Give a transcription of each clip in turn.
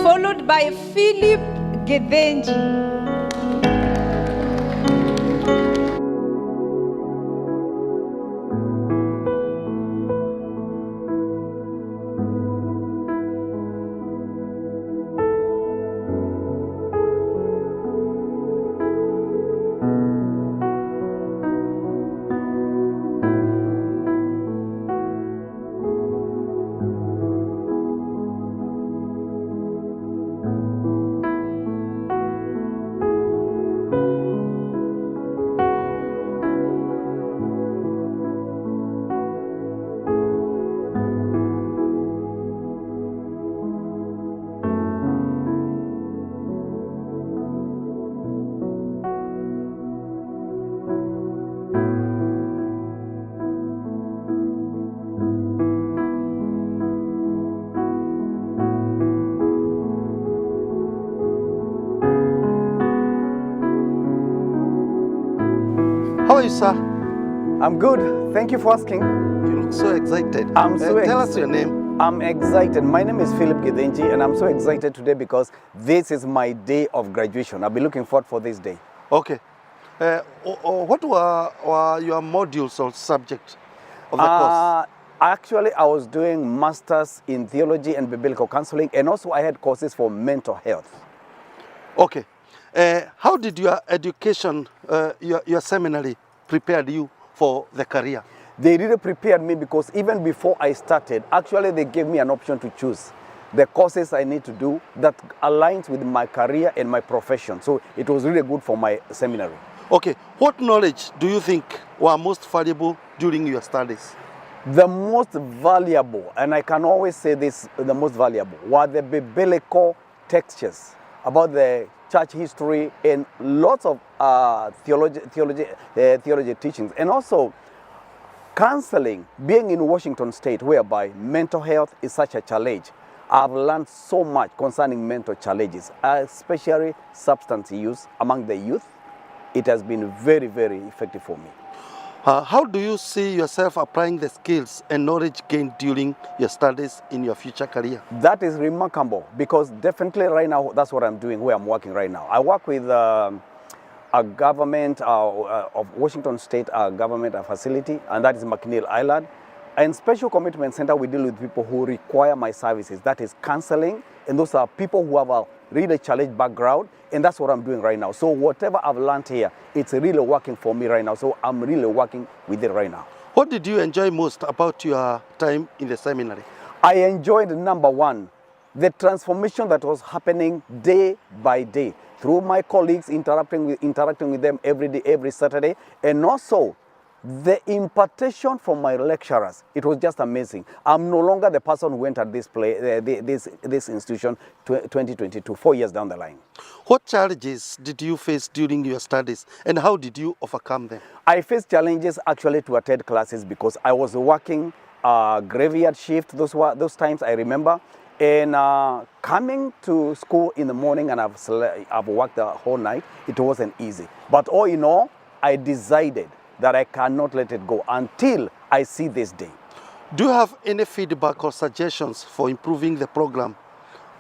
followed by Phillip Githinji. How are you, sir? I'm good. Thank you for asking. You look so excited. I'm so Tell us your name. I'm excited. My name is Phillip Githinji, and I'm so excited today because this is my day of graduation. I've been looking forward for this day. Okay. What were your modules or subject of the course? Actually, I was doing masters in theology and biblical counseling, and also I had courses for mental health. Okay. How did your education, your seminary, prepared you for the career? They really prepared me because even before I started, actually they gave me an option to choose the courses I need to do that aligns with my career and my profession. So it was really good for my seminary. Okay. What knowledge do you think were most valuable during your studies? The most valuable, and I can always say this, the most valuable, were the biblical textures about the church history and lots of theology teachings, and also counseling. Being in Washington State, whereby mental health is such a challenge, I've learned so much concerning mental challenges, especially substance use among the youth. It has been very, very effective for me. How do you see yourself applying the skills and knowledge gained during your studies in your future career? That is remarkable because definitely right now, that's what I'm doing, where I'm working right now. I work with a government of Washington State, government facility, and that is McNeil Island. And Special Commitment Center, we deal with people who require my services. That is counseling, and those are people who have a really challenged background, and that's what I'm doing right now. So whatever I've learned here, it's really working for me right now. So I'm really working with it right now. What did you enjoy most about your time in the seminary? I enjoyed, number one, the transformation that was happening day by day through my colleagues, interacting with them every day, every Saturday, and also the impartation from my lecturers. It was just amazing. I'm no longer the person who went at this institution 2022, 4 years down the line. What challenges did you face during your studies, and how did you overcome them? I faced challenges actually to attend classes because I was working graveyard shift those times, I remember. And coming to school in the morning, and I've worked the whole night, it wasn't easy. But all in all, I decided that I cannot let it go until I see this day. Do you have any feedback or suggestions for improving the program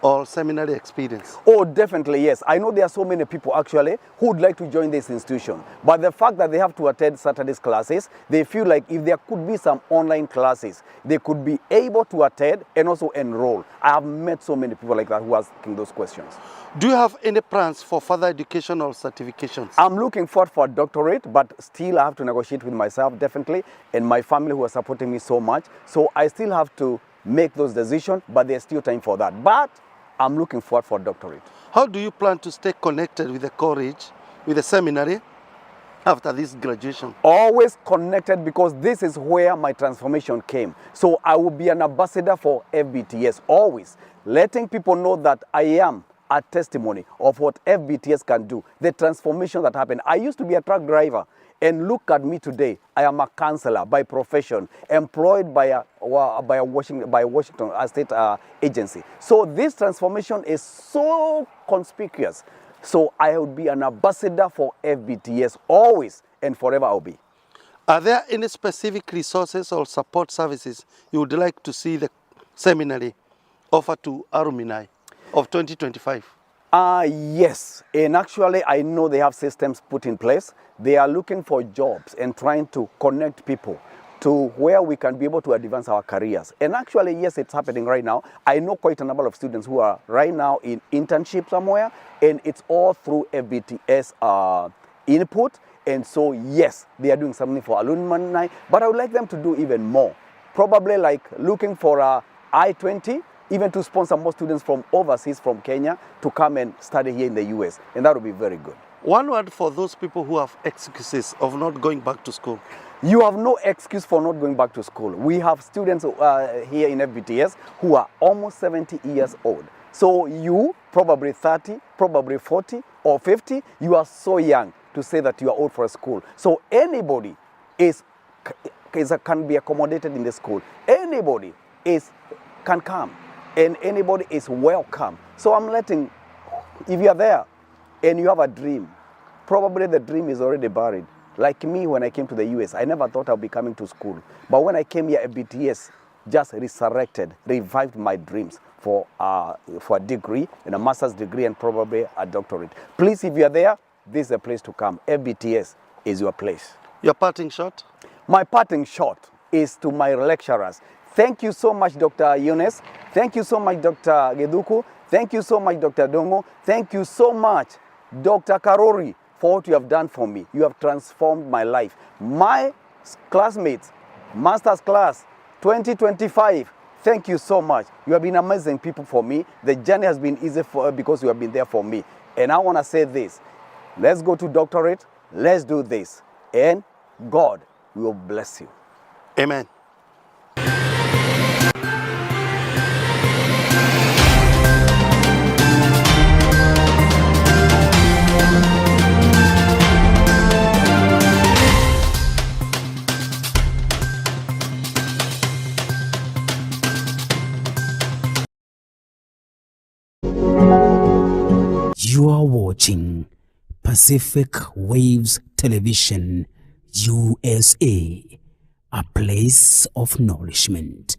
or seminary experience? Oh, definitely, yes. I know there are so many people actually who would like to join this institution, but the fact that they have to attend Saturday's classes, they feel like if there could be some online classes, they could be able to attend and also enroll. I have met so many people like that who are asking those questions. Do you have any plans for further education or certifications? I'm looking forward for a doctorate, but still I have to negotiate with myself, definitely, and my family who are supporting me so much. So I still have to make those decisions, but there's still time for that. But I'm looking forward for a doctorate. How do you plan to stay connected with the college, with the seminary, after this graduation? Always connected, because this is where my transformation came. So I will be an ambassador for FBTS, always letting people know that I am a testimony of what FBTS can do, the transformation that happened. I used to be a truck driver, and look at me today. I am a counselor by profession, employed by Washington State agency. So this transformation is so conspicuous. So I would be an ambassador for FBTS always and forever I'll be. Are there any specific resources or support services you would like to see the seminary offer to alumni? of 2025? Yes, and actually I know they have systems put in place. They are looking for jobs and trying to connect people to where we can be able to advance our careers. And actually, yes, it's happening right now. I know quite a number of students who are right now in internship somewhere, and it's all through FBTS input. And so, yes, they are doing something for alumni, but I would like them to do even more. Probably like looking for a I-20, even to sponsor more students from overseas, from Kenya, to come and study here in the US. And that would be very good. One word for those people who have excuses of not going back to school. You have no excuse for not going back to school. We have students here in FBTS who are almost 70 years old. So you, probably 30, probably 40 or 50, you are so young to say that you are old for a school. So anybody can be accommodated in the school. Anybody can come, and anybody is welcome. So I'm letting, if you are there and you have a dream, probably the dream is already buried. Like me, when I came to the US, I never thought I'd be coming to school. But when I came here, FBTS just resurrected, revived my dreams for a degree, and a master's degree, and probably a doctorate. Please, if you are there, this is a place to come. FBTS is your place. Your parting shot? My parting shot is to my lecturers. Thank you so much, Dr. Yunes. Thank you so much, Dr. Geduku. Thank you so much, Dr. Dongo. Thank you so much, Dr. Karori, for what you have done for me. You have transformed my life. My classmates, master's class 2025, thank you so much. You have been amazing people for me. The journey has been easy because you have been there for me. And I want to say this. Let's go to doctorate. Let's do this. And God will bless you. Amen. You are watching Pacific Waves Television, USA, a place of nourishment.